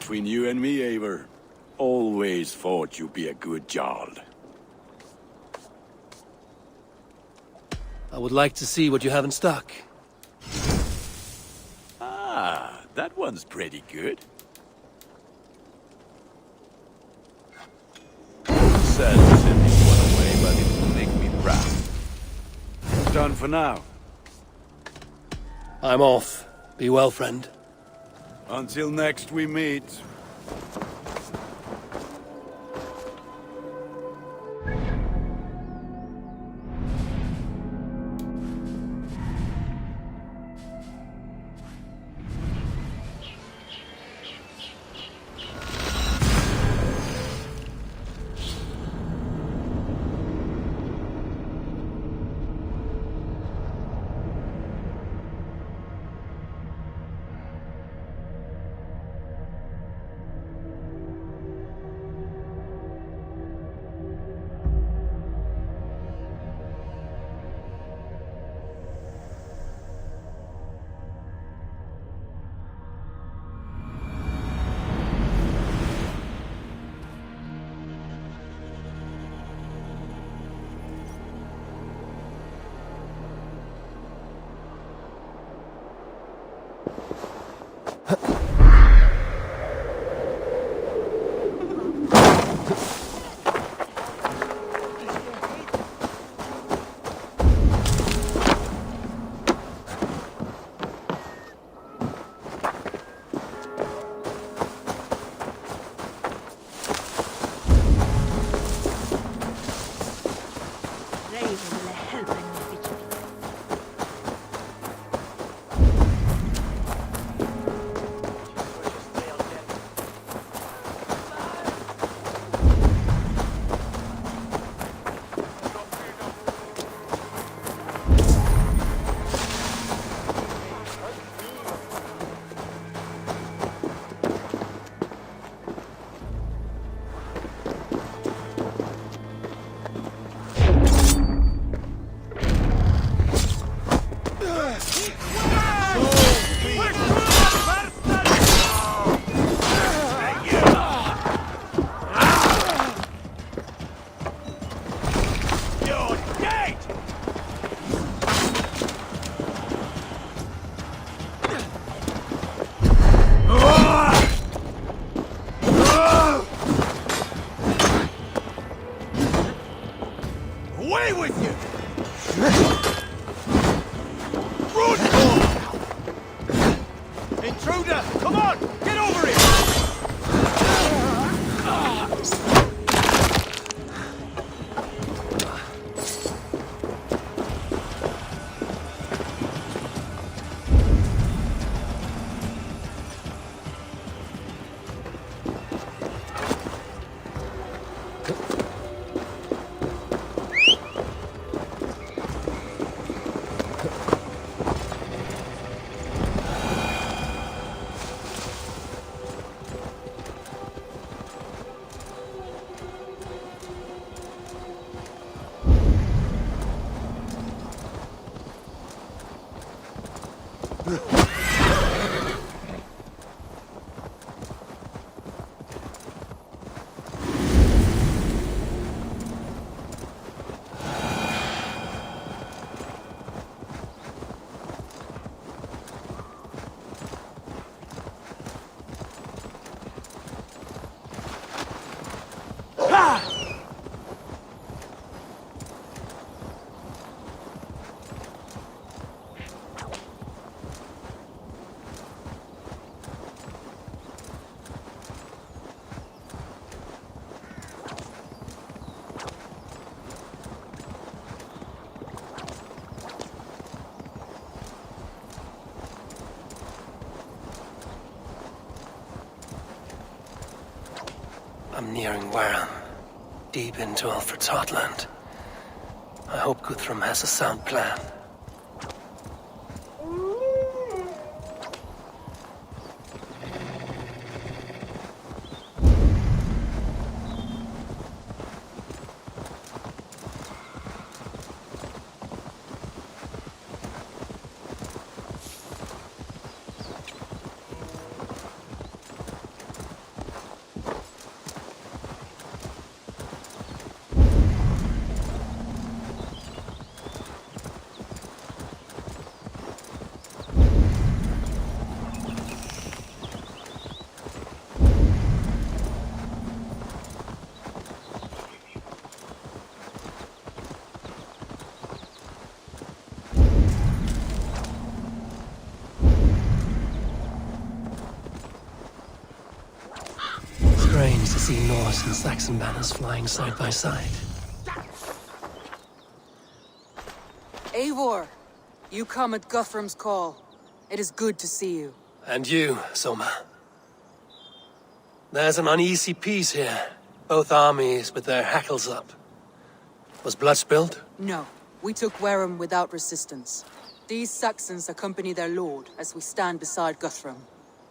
between you and me, Eivor. Always thought you'd be a good Jarl. I would like to see what you have in stock. Ah, that one's pretty good. Sad to send this one away, but it will make me proud. Done for now. I'm off. Be well, friend. Until next we meet. I'm nearing Wareham, deep into Alfred's heartland. I hope Guthrum has a sound plan. see Norse and Saxon banners flying side by side. Eivor, you come at Guthrum's call. It is good to see you. And you, Soma. There's an uneasy peace here. Both armies with their hackles up. Was blood spilled? No, we took Wareham without resistance. These Saxons accompany their lord as we stand beside Guthrum.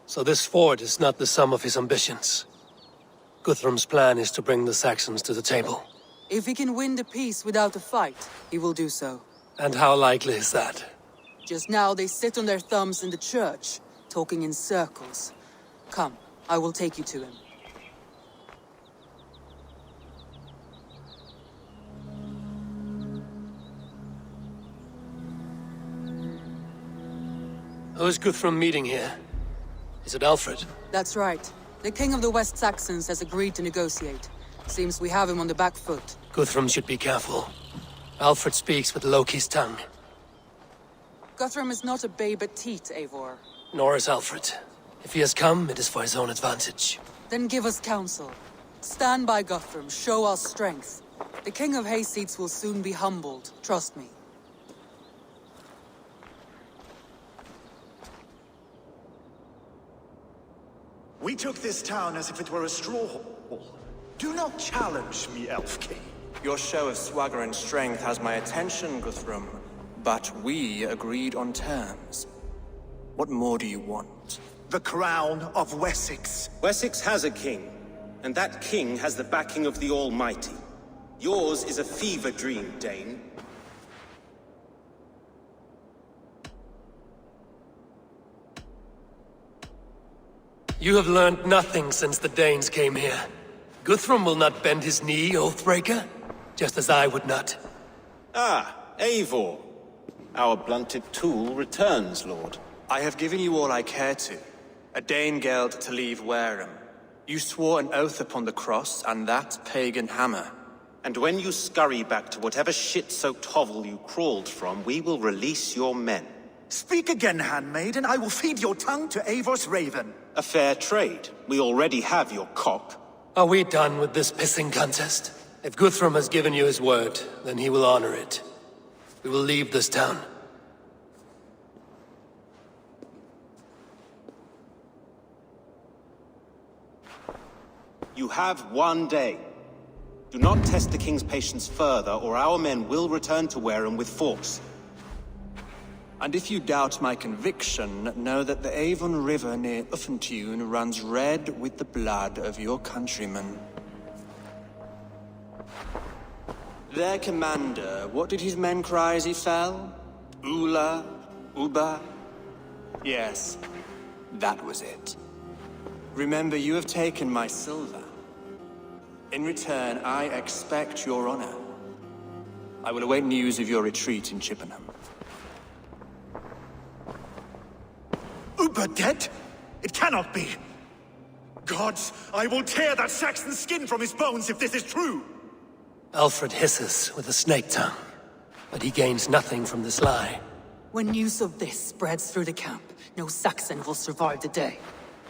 So this fort is not the sum of his ambitions. Guthrum's plan is to bring the Saxons to the table. If he can win the peace without a fight, he will do so. And how likely is that? Just now they sit on their thumbs in the church, talking in circles. Come, I will take you to him. Who is Guthrum meeting here? Is it Alfred? That's right. The king of the West Saxons has agreed to negotiate. Seems we have him on the back foot. Guthrum should be careful. Alfred speaks with Loki's tongue. Guthrum is not a babe at teat, Eivor. Nor is Alfred. If he has come, it is for his own advantage. Then give us counsel. Stand by Guthrum, show our strength. The king of Hayseeds will soon be humbled, trust me. We took this town as if it were a straw hall. Do not challenge me, Elf King. Your show of swagger and strength has my attention, Guthrum. But we agreed on terms. What more do you want? The crown of Wessex. Wessex has a king, and that king has the backing of the Almighty. Yours is a fever dream, Dane. You have learned nothing since the Danes came here. Guthrum will not bend his knee, Oathbreaker, just as I would not. Ah, Eivor. Our blunted tool returns, Lord. I have given you all I care to. A Danegeld to leave Wareham. You swore an oath upon the cross, and that pagan hammer. And when you scurry back to whatever shit-soaked hovel you crawled from, we will release your men. Speak again, handmaid, and I will feed your tongue to Eivor's raven. A fair trade. We already have your cock. Are we done with this pissing contest? If Guthrum has given you his word, then he will honor it. We will leave this town. You have 1 day. Do not test the king's patience further, or our men will return to Wareham with force. And if you doubt my conviction, know that the Avon River near Uffentune runs red with the blood of your countrymen. Their commander, what did his men cry as he fell? Ula? Uba? Yes, that was it. Remember, you have taken my silver. In return, I expect your honor. I will await news of your retreat in Chippenham. Uber dead? It cannot be. Gods, I will tear that Saxon skin from his bones if this is true. Alfred hisses with a snake tongue, but he gains nothing from this lie. When news of this spreads through the camp, no Saxon will survive the day.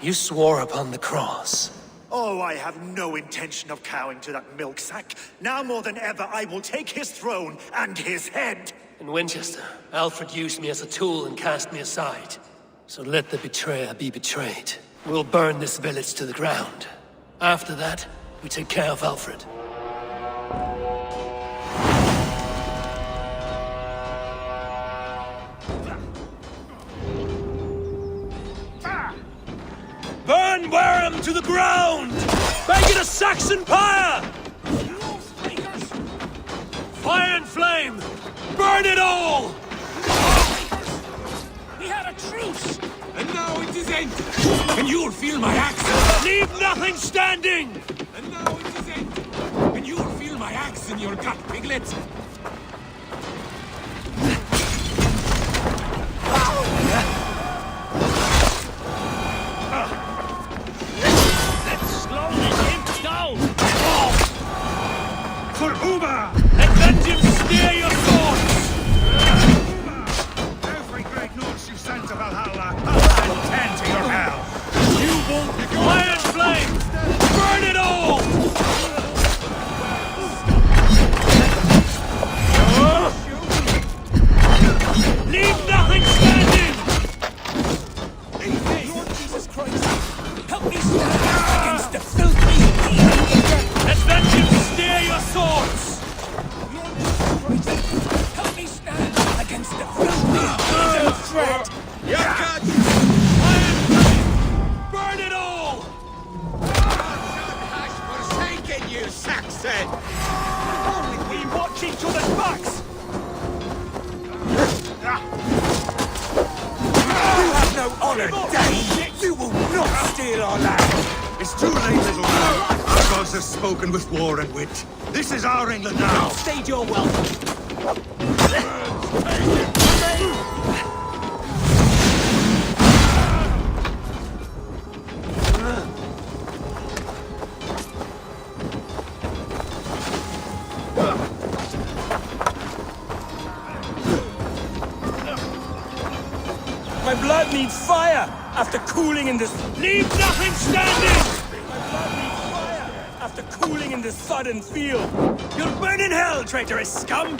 You swore upon the cross. Oh, I have no intention of cowing to that milk sack. Now more than ever, I will take his throne and his head. In Winchester, Alfred used me as a tool and cast me aside. So let the betrayer be betrayed. We'll burn this village to the ground. After that, we take care of Alfred. Burn Wareham to the ground! Make it a Saxon pyre! Fire and flame! Burn it all! We had a truce, and now it is ended. And you'll feel my axe. Leave nothing standing! And now it is ended. And you'll feel my axe in your gut, piglet. Let's slowly him down! For Uber! Let vengeance steer your thoughts! Every great Norse you sent to Valhalla, I'll add 10 to your hell. You won't! Fire and flame! Burn it all! you, Saxon! We watch each other's backs! You have no honor, Dane! You will not steal our land! It's too late, little man. Our gods have spoken with war and wit. This is our England now. State your welcome! My blood needs fire after cooling in this. Leave nothing standing! My blood needs fire after cooling in this sodden field. You'll burn in hell, traitorous scum!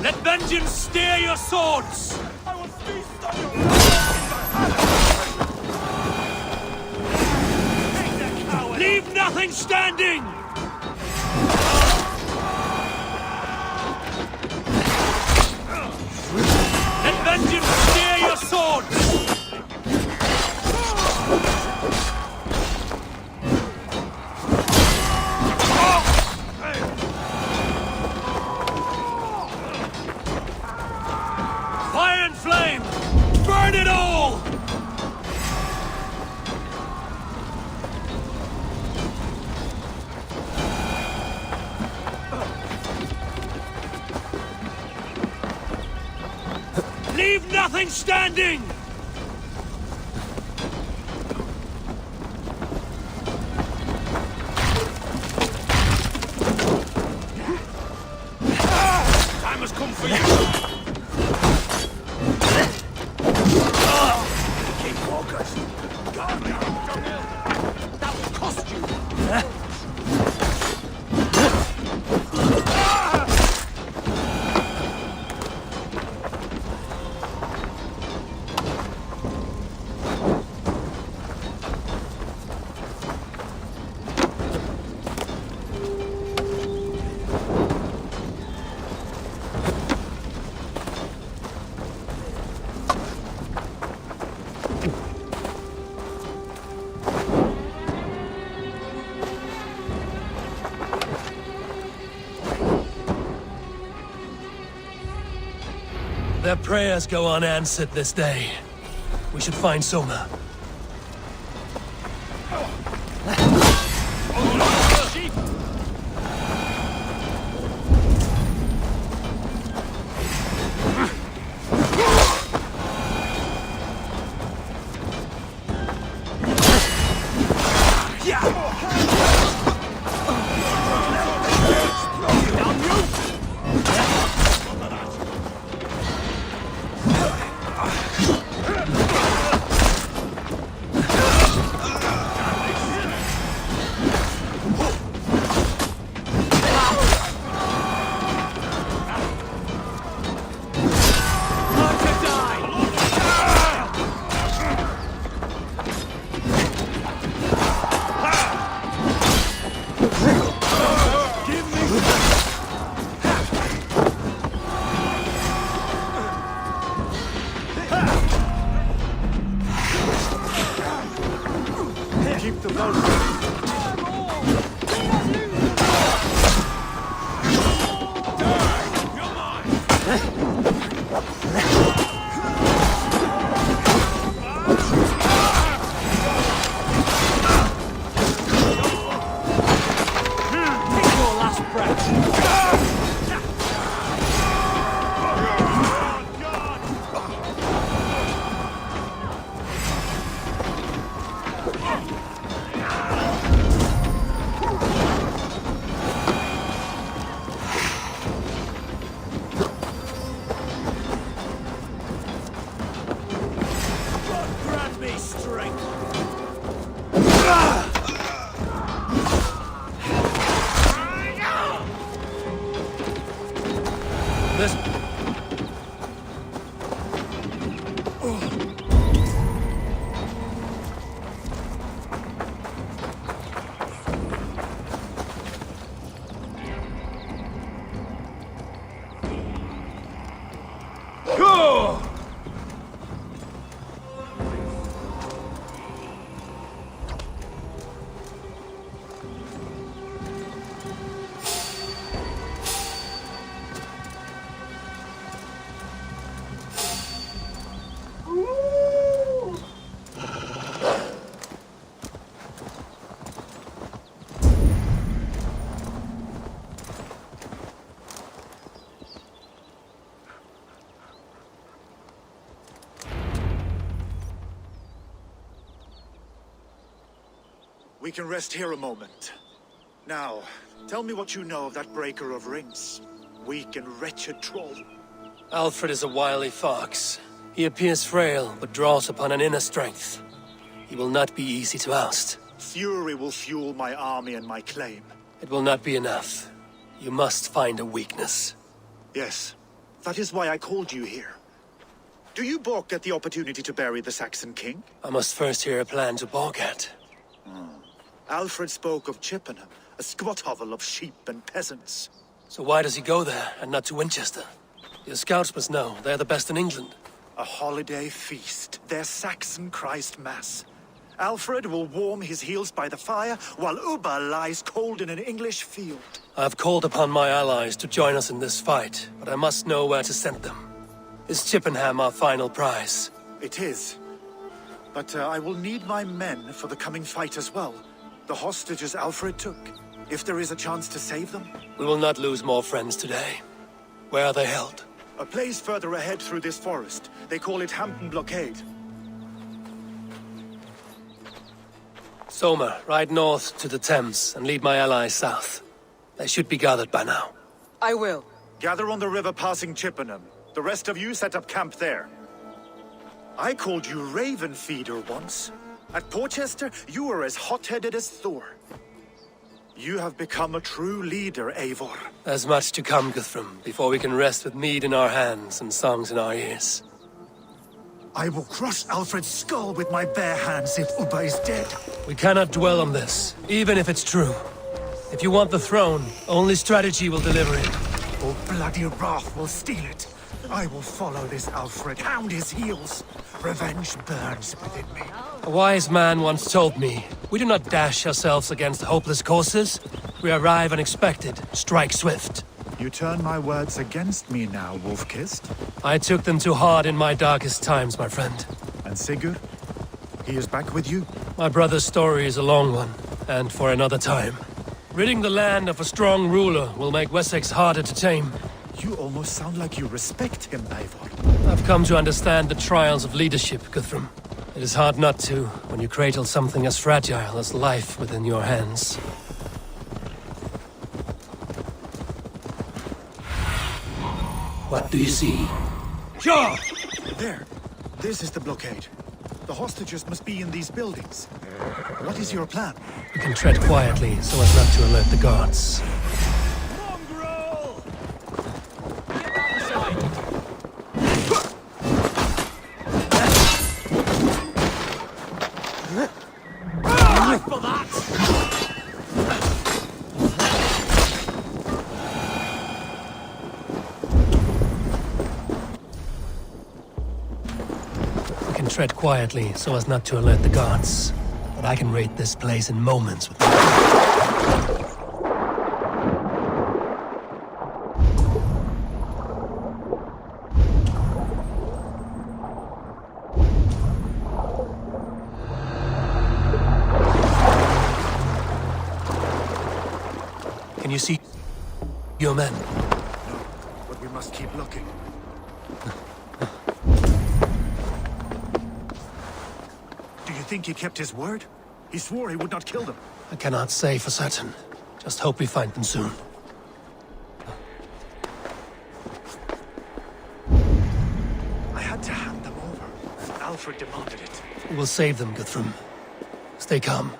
Let vengeance steer your swords! I will feast on your blood! Leave nothing standing! Let vengeance steer your swords! Fire and flame! Burn it all! Leave nothing standing! Time has come for you! Keep focused! That will cost you! Their prayers go unanswered this day. We should find Soma. can rest here a moment. Now, tell me what you know of that breaker of rings. Weak and wretched troll. Alfred is a wily fox. He appears frail, but draws upon an inner strength. He will not be easy to oust. Fury will fuel my army and my claim. It will not be enough. You must find a weakness. Yes, that is why I called you here. Do you balk at the opportunity to bury the Saxon king? I must first hear a plan to balk at. Alfred spoke of Chippenham, a squat hovel of sheep and peasants. So why does he go there, and not to Winchester? Your scouts must know, they're the best in England. A holiday feast, their Saxon Christ Mass. Alfred will warm his heels by the fire, while Ubba lies cold in an English field. I've called upon my allies to join us in this fight, but I must know where to send them. Is Chippenham our final prize? It is. But I will need my men for the coming fight as well. The hostages Alfred took. If there is a chance to save them. We will not lose more friends today. Where are they held? A place further ahead through this forest. They call it Hampton Blockade. Soma, ride north to the Thames and lead my allies south. They should be gathered by now. I will. Gather on the river passing Chippenham. The rest of you set up camp there. I called you Raven Feeder once. At Porchester, you were as hot-headed as Thor. You have become a true leader, Eivor. There's much to come, Guthrum, before we can rest with mead in our hands and songs in our ears. I will crush Alfred's skull with my bare hands if Ubba is dead. We cannot dwell on this, even if it's true. If you want the throne, only strategy will deliver it. Or bloody wrath will steal it. I will follow this Alfred, hound his heels. Revenge burns within me. A wise man once told me, we do not dash ourselves against hopeless courses. We arrive unexpected, strike swift. You turn my words against me now, Wolf-Kissed. I took them too hard in my darkest times, my friend. And Sigurd? He is back with you? My brother's story is a long one, and for another time. Ridding the land of a strong ruler will make Wessex harder to tame. You almost sound like you respect him, Eivor. I've come to understand the trials of leadership, Guthrum. It is hard not to, when you cradle something as fragile as life within your hands. What do you see? Sure! There. This is the blockade. The hostages must be in these buildings. What is your plan? We can tread quietly so as not to alert the guards. Tread quietly so as not to alert the guards. But I can raid this place in moments with Can you see your men? No, but we must keep looking. Do you think he kept his word? He swore he would not kill them. I cannot say for certain. Just hope we find them soon. I had to hand them over. Alfred demanded it. We will save them, Guthrum. Stay calm.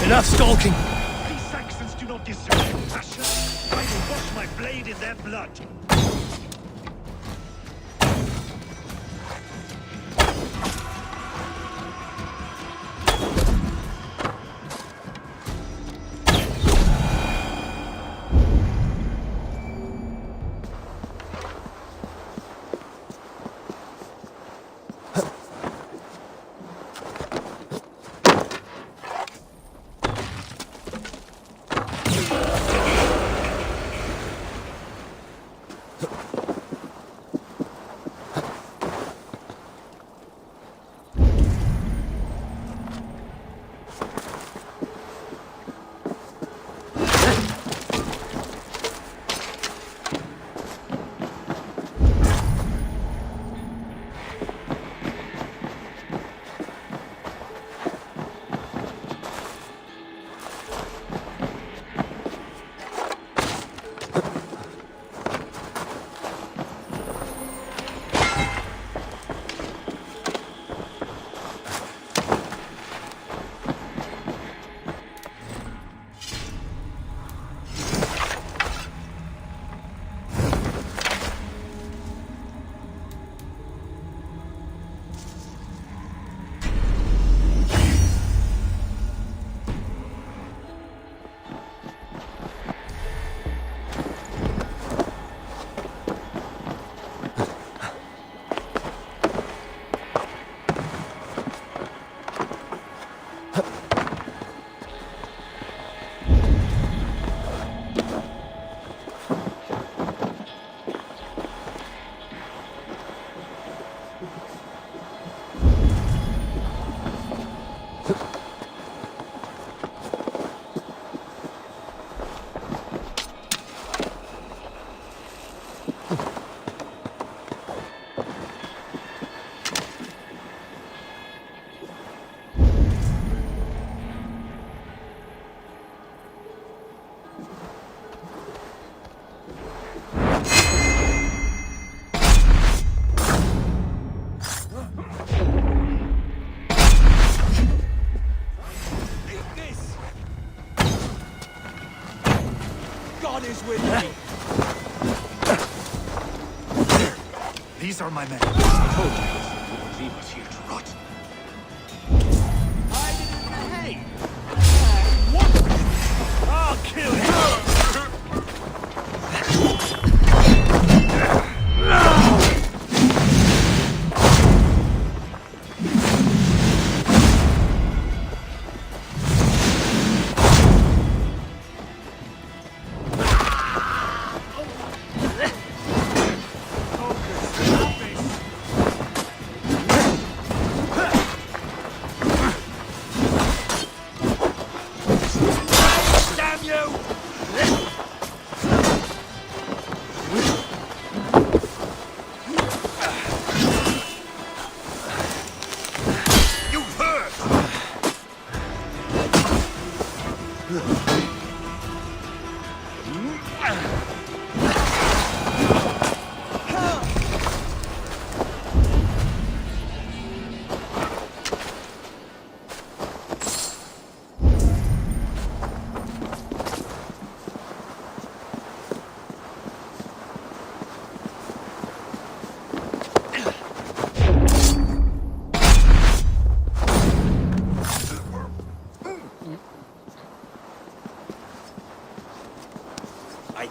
Enough stalking! These Saxons do not deserve passion. I will wash my blade in their blood. God is with me. These are my men. Leave us here to rot. Hey! What? I'll kill you!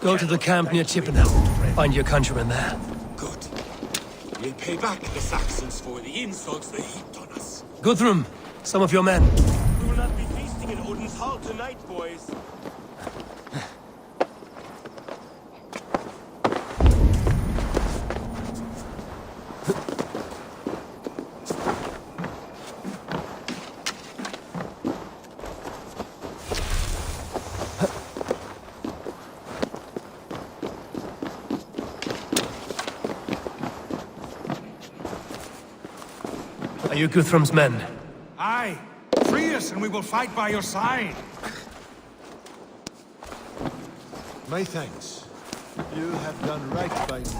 Go to the camp near Chippenham. Find your countrymen there. Good. We'll pay back the Saxons for the insults they heaped on us. Guthrum, some of your men. We will not be feasting in Odin's Hall tonight, boys. Are you Guthrum's men? Aye. Free us and we will fight by your side. My thanks. You have done right by me.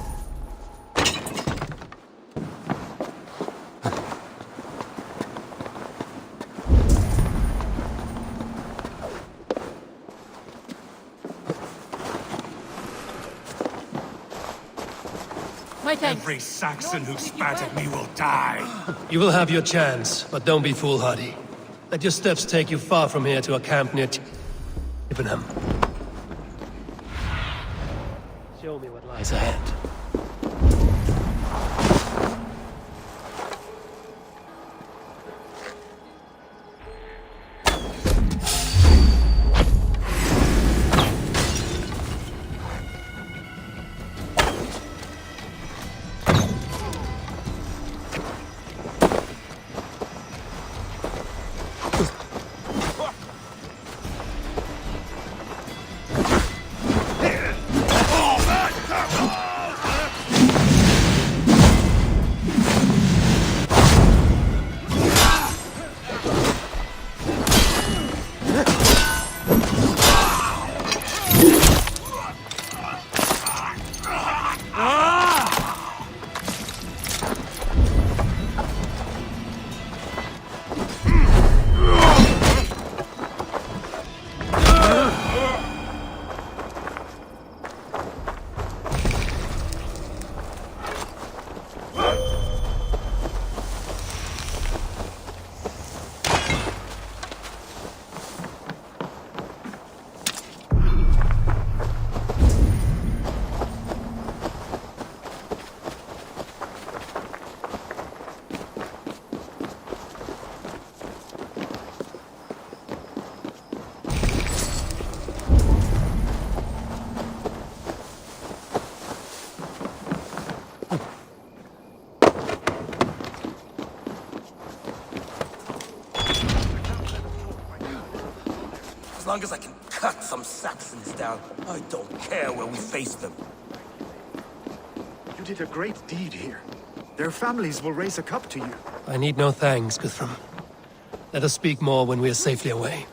Every Saxon who spat at me will die. You will have your chance, but don't be foolhardy. Let your steps take you far from here to a camp near Chippenham. Show me what lies ahead. long as I can cut some Saxons down, I don't care where we face them. You did a great deed here. Their families will raise a cup to you. I need no thanks, Guthrum. Let us speak more when we are safely away.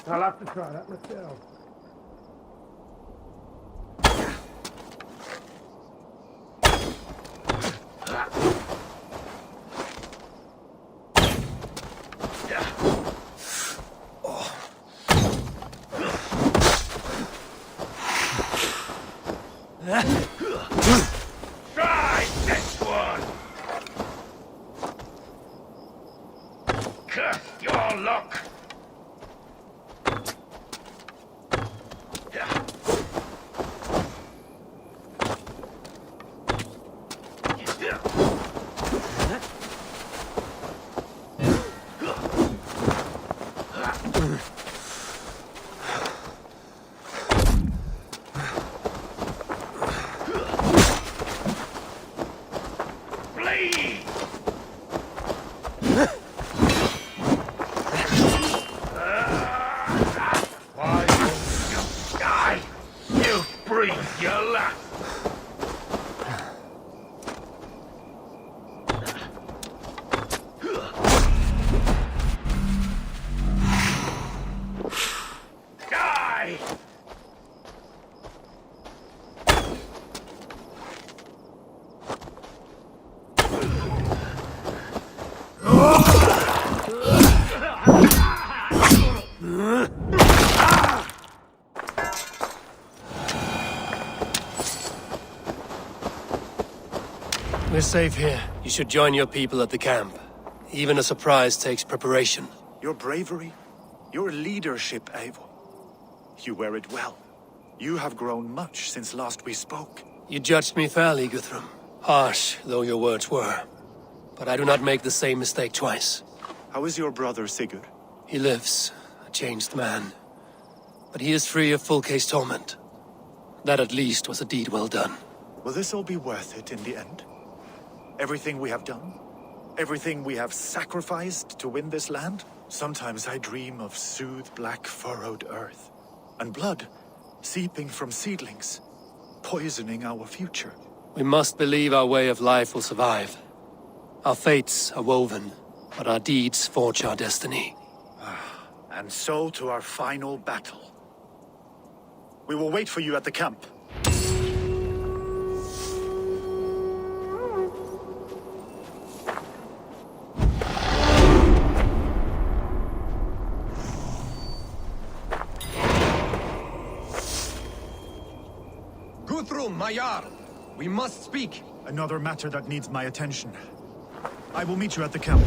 I'll have to try that myself. Try this one! Curse your luck! We're safe here. You should join your people at the camp. Even a surprise takes preparation. Your bravery, your leadership, Eivor. You wear it well. You have grown much since last we spoke. You judged me fairly, Guthrum. Harsh though your words were. But I do not make the same mistake twice. How is your brother, Sigurd? He lives, a changed man. But he is free of full case torment. That at least was a deed well done. Will this all be worth it in the end? Everything we have done? Everything we have sacrificed to win this land? Sometimes I dream of soothed black furrowed earth, and blood seeping from seedlings, poisoning our future. We must believe our way of life will survive. Our fates are woven, but our deeds forge our destiny. And so to our final battle. We will wait for you at the camp. Guthrum, my Jarl! We must speak! Another matter that needs my attention. I will meet you at the camp.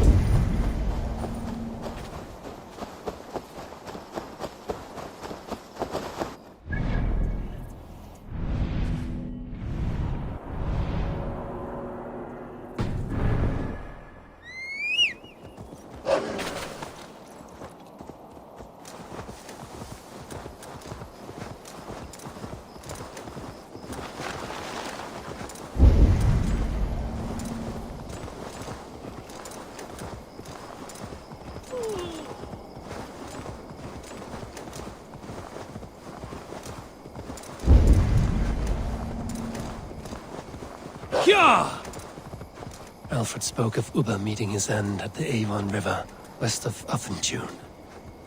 Alfred spoke of Ubba meeting his end at the Avon River. west of Uppendune.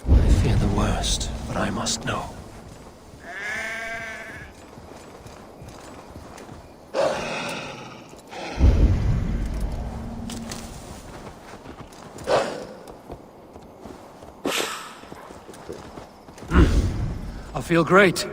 I fear the worst, but I must know. I feel great.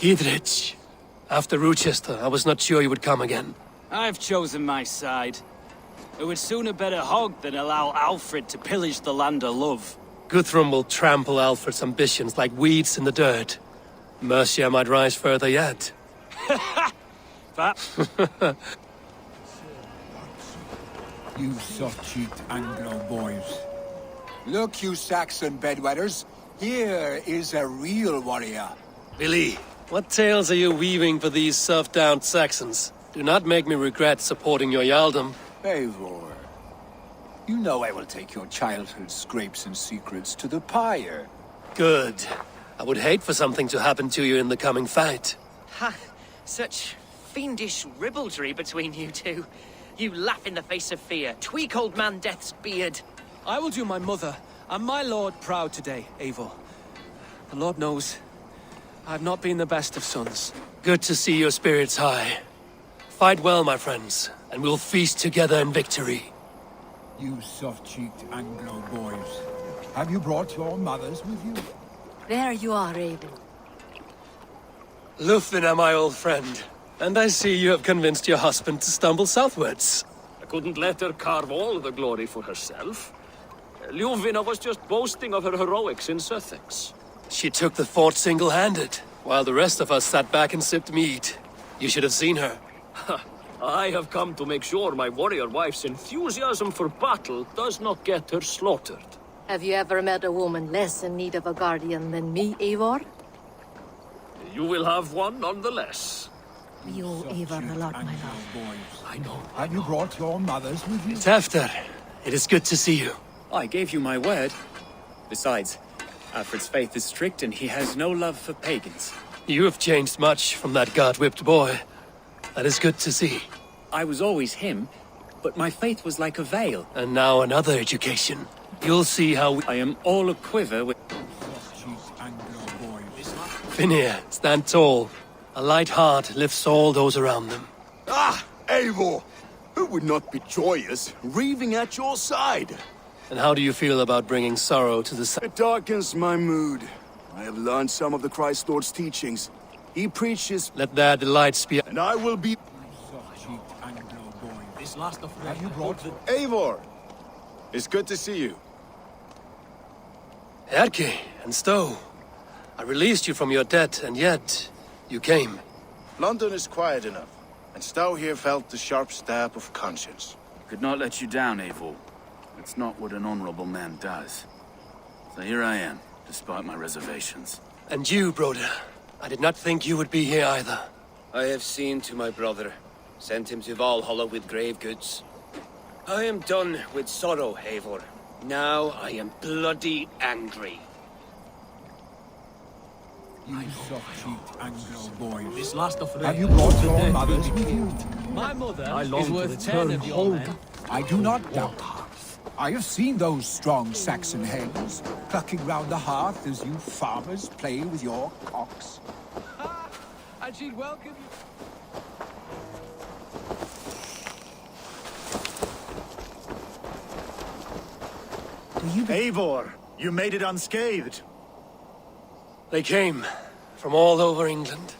Gidrich. After Rochester, I was not sure you would come again. I've chosen my side. I would sooner bet a hog than allow Alfred to pillage the land of love. Guthrum will trample Alfred's ambitions like weeds in the dirt. Mercia might rise further yet. You soft-cheeked Anglo boys. Look, you Saxon bedwetters. Here is a real warrior. Billy, what tales are you weaving for these surf-down Saxons? Do not make me regret supporting your Jarldom. Eivor. You know I will take your childhood scrapes and secrets to the pyre. Good. I would hate for something to happen to you in the coming fight. Ha! Such fiendish ribaldry between you two. You laugh in the face of fear, tweak old man Death's beard. I will do my mother and my lord proud today, Eivor. The Lord knows, I've not been the best of sons. Good to see your spirits high. Fight well, my friends, and we'll feast together in victory. You soft-cheeked Anglo boys. Have you brought your mothers with you? There you are, Raven. Lufina, my old friend. And I see you have convinced your husband to stumble southwards. I couldn't let her carve all the glory for herself. Ljuvina was just boasting of her heroics in Sussex. She took the fort single-handed, while the rest of us sat back and sipped mead. You should have seen her. I have come to make sure my warrior wife's enthusiasm for battle does not get her slaughtered. Have you ever met a woman less in need of a guardian than me, Eivor? You will have one nonetheless. We owe Eivor a lot, my love. I know. Have you brought your mothers with you? Tefter, it is good to see you. I gave you my word. Besides, Alfred's faith is strict and he has no love for pagans. You have changed much from that god-whipped boy. That is good to see. I was always him, but my faith was like a veil. And now another education. You'll see how I am all a quiver with... Finir, stand tall. A light heart lifts all those around them. Ah, Eivor! Who would not be joyous, raving at your side? And how do you feel about bringing sorrow to the... It darkens my mood. I have learned some of the Christ Lord's teachings. He preaches... Let their delights be... And I will be... This last of Have you brought... Eivor! It's good to see you. Erke and Stowe. I released you from your debt, and yet... you came. London is quiet enough, and Stowe here felt the sharp stab of conscience. Could not let you down, Eivor. It's not what an honorable man does. So here I am, despite my reservations. And you, Broder. I did not think you would be here either. I have seen to my brother, sent him to Valhalla with grave goods. I am done with sorrow, Eivor. Now I am bloody angry. You soft-cheeked Anglo boys. This last of Have you brought your mothers with you? My mother is worth 10 of your men. I do not doubt. I have seen those strong Saxon hens clucking round the hearth as you farmers play with your cocks. And she'd welcome you. Eivor, you made it unscathed. They came from all over England.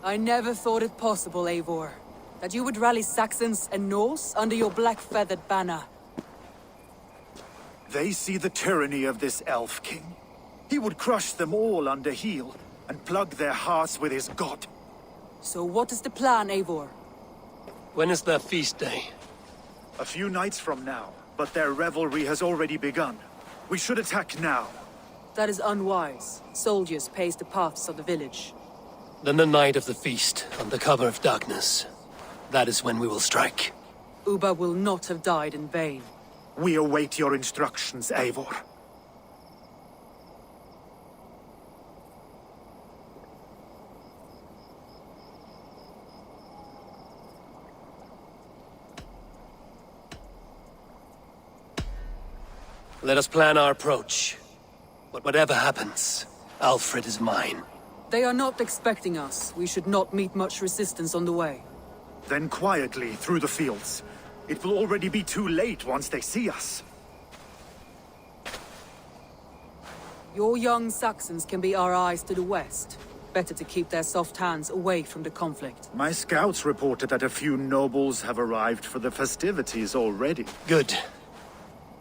I never thought it possible, Eivor, that you would rally Saxons and Norse under your black-feathered banner. They see the tyranny of this elf king. He would crush them all under heel and plug their hearts with his god. So what is the plan, Eivor? When is their feast day? A few nights from now, but their revelry has already begun. We should attack now. That is unwise. Soldiers pace the paths of the village. Then the night of the feast, under cover of darkness. That is when we will strike. Ubba will not have died in vain. We await your instructions, Eivor. Let us plan our approach. But whatever happens, Alfred is mine. They are not expecting us. We should not meet much resistance on the way. Then quietly through the fields. It will already be too late once they see us. Your young Saxons can be our eyes to the west. Better to keep their soft hands away from the conflict. My scouts reported that a few nobles have arrived for the festivities already. Good.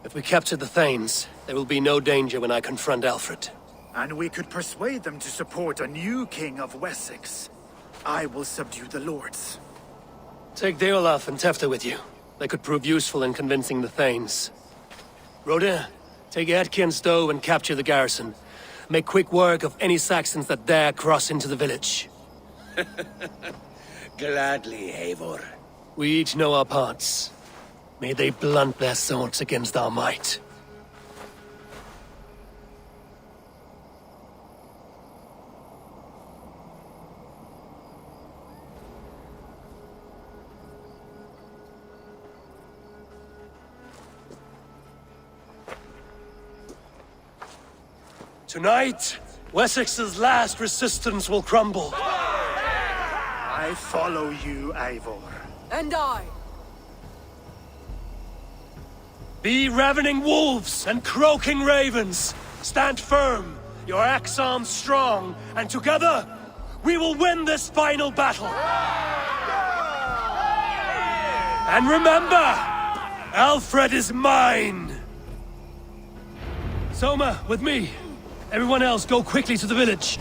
If we capture the Thanes, there will be no danger when I confront Alfred. And we could persuade them to support a new king of Wessex. I will subdue the lords. Take Deolaf and Tefta with you. They could prove useful in convincing the Thanes. Rodin, take Etki and Stowe and capture the garrison. Make quick work of any Saxons that dare cross into the village. Gladly, Eivor. We each know our parts. May they blunt their swords against our might. Tonight, Wessex's last resistance will crumble. I follow you, Eivor. And I. Be ravening wolves and croaking ravens. Stand firm, your axe arms strong, and together, we will win this final battle. And remember, Alfred is mine. Soma, with me. Everyone else, go quickly to the village.